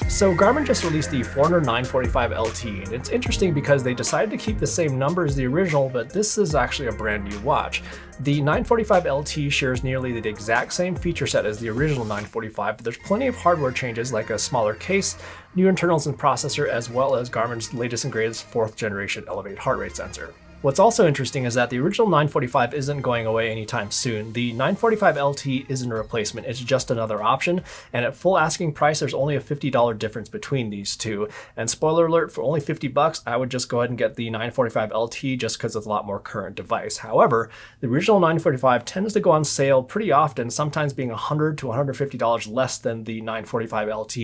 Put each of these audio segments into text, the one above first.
So Garmin just released the Forerunner 945 LTE, and it's interesting because they decided to keep the same number as the original, but this is actually a brand new watch. The 945 LTE shares nearly the exact same feature set as the original 945, but there's plenty of hardware changes like a smaller case, new internals and processor, as well as Garmin's latest and greatest 4th generation elevated heart rate sensor. What's also interesting is that the original 945 isn't going away anytime soon. The 945 LT isn't a replacement, it's just another option, and at full asking price there's only a $50 difference between these two. And spoiler alert, for only $50 I would just go ahead and get the 945 LT just because it's a lot more current device. However, the original 945 tends to go on sale pretty often, sometimes being $100 to $150 less than the 945 LT,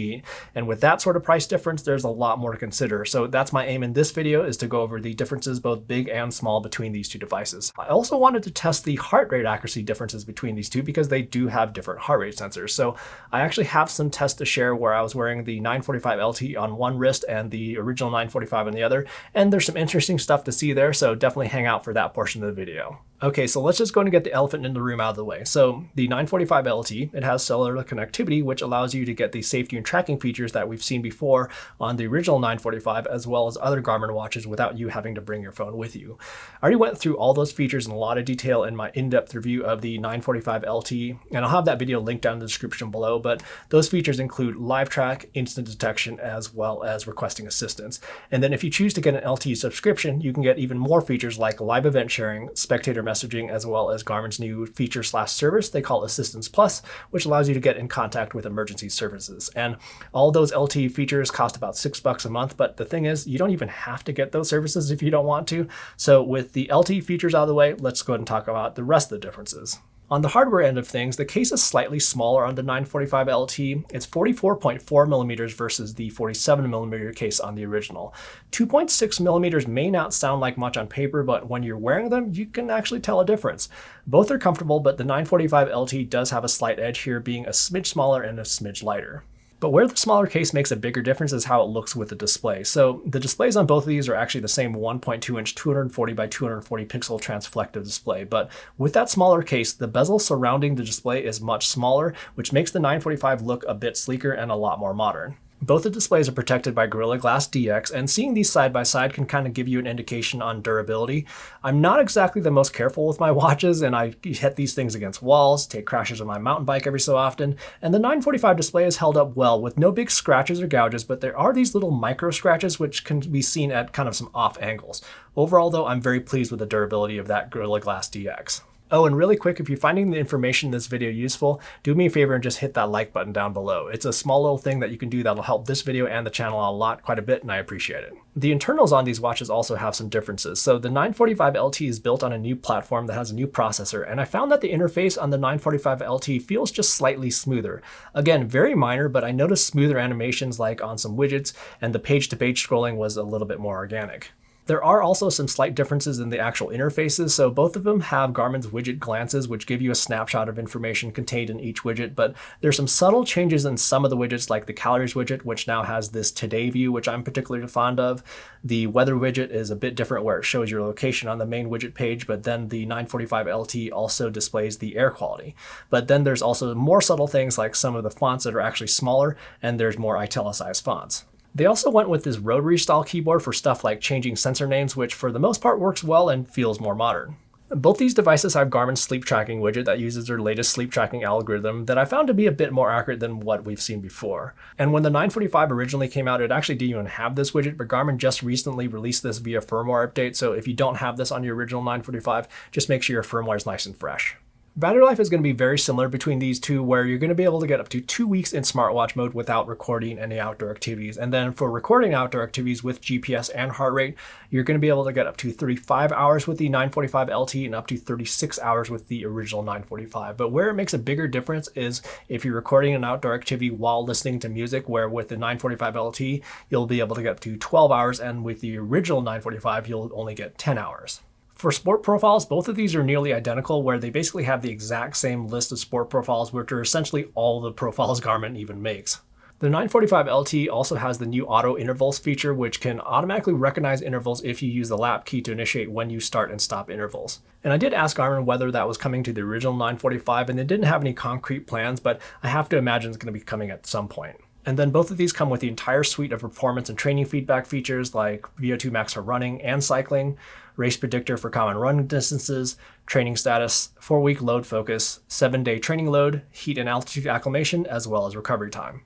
and with that sort of price difference there's a lot more to consider. So that's my aim in this video, is to go over the differences, both big and small, between these two devices. I also wanted to test the heart rate accuracy differences between these two because they do have different heart rate sensors. So I actually have some tests to share where I was wearing the 945 LT on one wrist and the original 945 on the other, and there's some interesting stuff to see there, so definitely hang out for that portion of the video. Okay, so let's just go and get the elephant in the room out of the way. So the 945 LT, it has cellular connectivity, which allows you to get the safety and tracking features that we've seen before on the original 945, as well as other Garmin watches without you having to bring your phone with you. I already went through all those features in a lot of detail in my in-depth review of the 945 LT, and I'll have that video linked down in the description below, but those features include live track, instant detection, as well as requesting assistance. And then if you choose to get an LTE subscription, you can get even more features like live event sharing, spectator messaging, as well as Garmin's new feature/service they call Assistance Plus, which allows you to get in contact with emergency services. And all those LTE features cost about $6 a month, but the thing is, you don't even have to get those services if you don't want to. So with the LTE features out of the way, let's go ahead and talk about the rest of the differences. On the hardware end of things, the case is slightly smaller on the 945 LT. It's 44.4 millimeters versus the 47 millimeter case on the original. 2.6 millimeters may not sound like much on paper, but when you're wearing them, you can actually tell a difference. Both are comfortable, but the 945 LT does have a slight edge here, being a smidge smaller and a smidge lighter. But where the smaller case makes a bigger difference is how it looks with the display. So the displays on both of these are actually the same 1.2 inch 240 by 240 pixel transflective display. But with that smaller case, the bezel surrounding the display is much smaller, which makes the 945 look a bit sleeker and a lot more modern. Both the displays are protected by Gorilla Glass DX, and seeing these side by side can kind of give you an indication on durability. I'm not exactly the most careful with my watches, and I hit these things against walls, take crashes on my mountain bike every so often, and the 945 display has held up well with no big scratches or gouges, but there are these little micro scratches which can be seen at kind of some off angles. Overall though, I'm very pleased with the durability of that Gorilla Glass DX. Oh, and really quick, if you're finding the information in this video useful, do me a favor and just hit that like button down below. It's a small little thing that you can do that'll help this video and the channel a lot, quite a bit, and I appreciate it. The internals on these watches also have some differences. So the 945 LT is built on a new platform that has a new processor, and I found that the interface on the 945 LT feels just slightly smoother. Again, very minor, but I noticed smoother animations like on some widgets, and the page-to-page scrolling was a little bit more organic. There are also some slight differences in the actual interfaces, so both of them have Garmin's widget glances, which give you a snapshot of information contained in each widget, but there's some subtle changes in some of the widgets, like the calories widget, which now has this today view, which I'm particularly fond of. The weather widget is a bit different, where it shows your location on the main widget page, but then the 945 LT also displays the air quality. But then there's also more subtle things like some of the fonts that are actually smaller, and there's more italicized fonts. They also went with this rotary style keyboard for stuff like changing sensor names, which for the most part works well and feels more modern. Both these devices have Garmin's sleep tracking widget that uses their latest sleep tracking algorithm that I found to be a bit more accurate than what we've seen before. And when the 945 originally came out, it actually didn't even have this widget, but Garmin just recently released this via firmware update, so if you don't have this on your original 945, just make sure your firmware is nice and fresh. Battery life is going to be very similar between these two, where you're going to be able to get up to 2 weeks in smartwatch mode without recording any outdoor activities. And then for recording outdoor activities with GPS and heart rate, you're going to be able to get up to 35 hours with the 945 LT and up to 36 hours with the original 945. But where it makes a bigger difference is if you're recording an outdoor activity while listening to music, where with the 945 LT, you'll be able to get up to 12 hours, and with the original 945, you'll only get 10 hours. For sport profiles, both of these are nearly identical, where they basically have the exact same list of sport profiles, which are essentially all the profiles Garmin even makes. The 945 LT also has the new auto intervals feature, which can automatically recognize intervals if you use the lap key to initiate when you start and stop intervals. And I did ask Garmin whether that was coming to the original 945, and they didn't have any concrete plans, but I have to imagine it's going to be coming at some point. And then both of these come with the entire suite of performance and training feedback features like VO2 max for running and cycling, race predictor for common run distances, training status, 4-week load focus, 7-day training load, heat and altitude acclimation, as well as recovery time.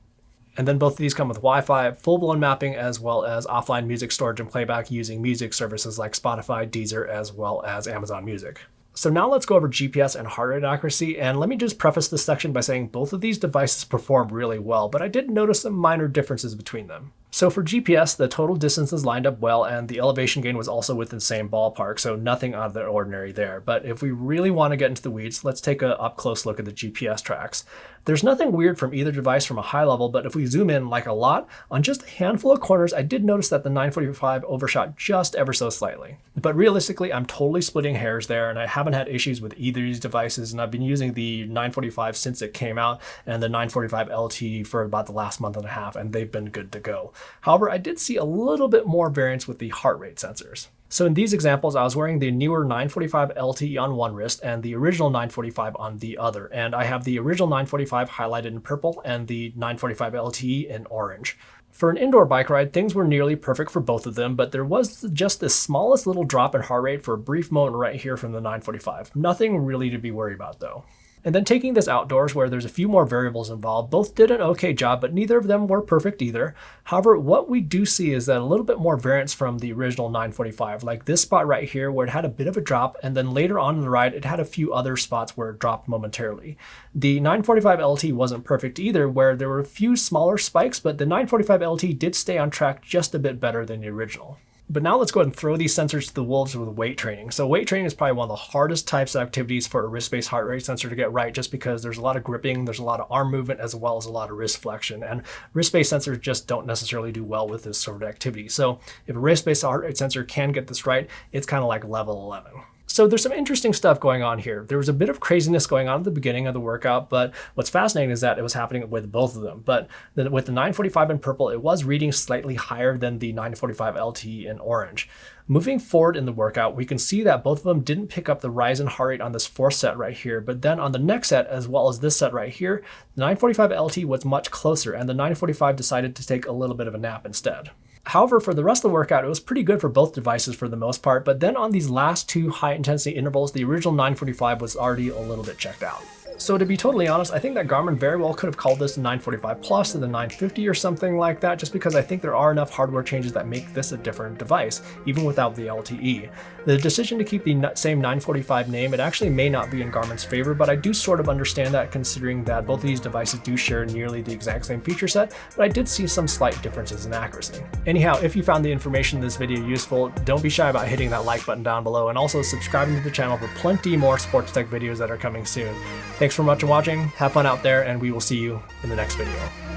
And then both of these come with Wi-Fi, full-blown mapping, as well as offline music storage and playback using music services like Spotify, Deezer, as well as Amazon Music. So now let's go over GPS and heart rate accuracy, and let me just preface this section by saying both of these devices perform really well, but I did notice some minor differences between them. So for GPS, the total distances lined up well, and the elevation gain was also within the same ballpark, so nothing out of the ordinary there. But if we really want to get into the weeds, let's take an up-close look at the GPS tracks. There's nothing weird from either device from a high level, but if we zoom in like a lot, on just a handful of corners, I did notice that the 945 overshot just ever so slightly. But realistically, I'm totally splitting hairs there, and I haven't had issues with either of these devices, and I've been using the 945 since it came out, and the 945 LTE for about the last month and a half, and they've been good to go. However, I did see a little bit more variance with the heart rate sensors. So in these examples, I was wearing the newer 945 LTE on one wrist and the original 945 on the other. And I have the original 945 highlighted in purple and the 945 LTE in orange. For an indoor bike ride, things were nearly perfect for both of them, but there was just the smallest little drop in heart rate for a brief moment right here from the 945. Nothing really to be worried about though. And then taking this outdoors where there's a few more variables involved, both did an okay job, but neither of them were perfect either. However, what we do see is that a little bit more variance from the original 945, like this spot right here where it had a bit of a drop, and then later on in the ride, it had a few other spots where it dropped momentarily. The 945 LT wasn't perfect either, where there were a few smaller spikes, but the 945 LT did stay on track just a bit better than the original. But now let's go ahead and throw these sensors to the wolves with weight training. So weight training is probably one of the hardest types of activities for a wrist-based heart rate sensor to get right, just because there's a lot of gripping, there's a lot of arm movement, as well as a lot of wrist flexion. And wrist-based sensors just don't necessarily do well with this sort of activity. So if a wrist-based heart rate sensor can get this right, it's kind of like level 11. So there's some interesting stuff going on here. There was a bit of craziness going on at the beginning of the workout, but what's fascinating is that it was happening with both of them. But with the 945 in purple, it was reading slightly higher than the 945 LTE in orange. Moving forward in the workout, we can see that both of them didn't pick up the rise in heart rate on this fourth set right here, but then on the next set, as well as this set right here, the 945 LT was much closer, and the 945 decided to take a little bit of a nap instead. However, for the rest of the workout, it was pretty good for both devices for the most part, but then on these last two high intensity intervals, the original 945 was already a little bit checked out. So to be totally honest, I think that Garmin very well could have called this the 945 Plus or the 950 or something like that, just because I think there are enough hardware changes that make this a different device, even without the LTE. The decision to keep the same 945 name, it actually may not be in Garmin's favor, but I do sort of understand that considering that both of these devices do share nearly the exact same feature set, but I did see some slight differences in accuracy. Anyhow, if you found the information in this video useful, don't be shy about hitting that like button down below and also subscribing to the channel for plenty more sports tech videos that are coming soon. Thanks for much for watching, have fun out there, and we will see you in the next video.